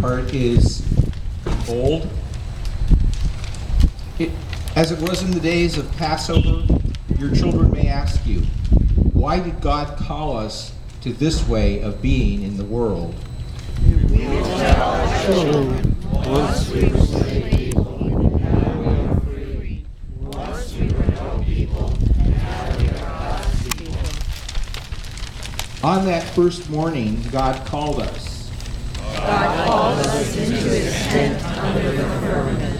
part is old. As it was in the days of Passover, your children may ask you, why did God call us to this way of being in the world? We will tell our children, once we were slave people, now we are free. Once we were no people, now we are God's people. On that first morning, God called us. God called us into his tent under the firmament.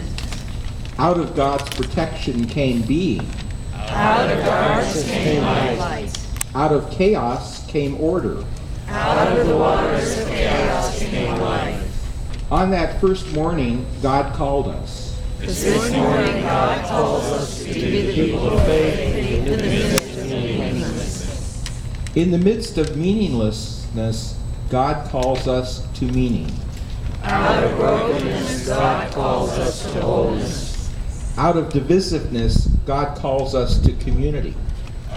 Out of God's protection came being. Out of darkness came light. Out of chaos came order. Out of the waters of chaos came life. On that first morning, God called us. This morning God calls us to be the people of faith in the midst of meaninglessness. In the midst of meaninglessness, God calls us to meaning. Out of brokenness God calls us to wholeness. Out of divisiveness, God calls us to community.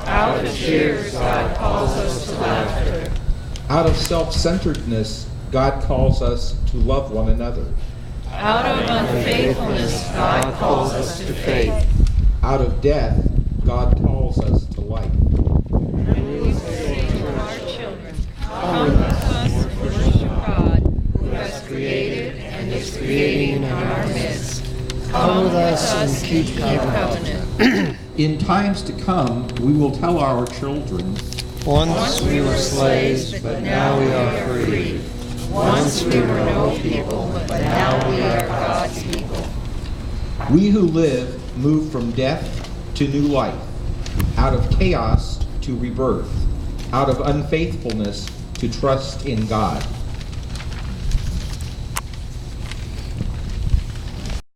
Out of tears God calls us to laughter. Out of self-centeredness, God calls us to love one another. Out of unfaithfulness God calls us to faith. Out of death, God calls us to life. And we say to our children, come with us and worship God, who has created and is creating in our midst. Come with us and keep covenant. In times to come, we will tell our children, once we were slaves, but now we are free. Once we were no people, but now we are God's people. we who live move from death to new life, out of chaos to rebirth, out of unfaithfulness to trust in God.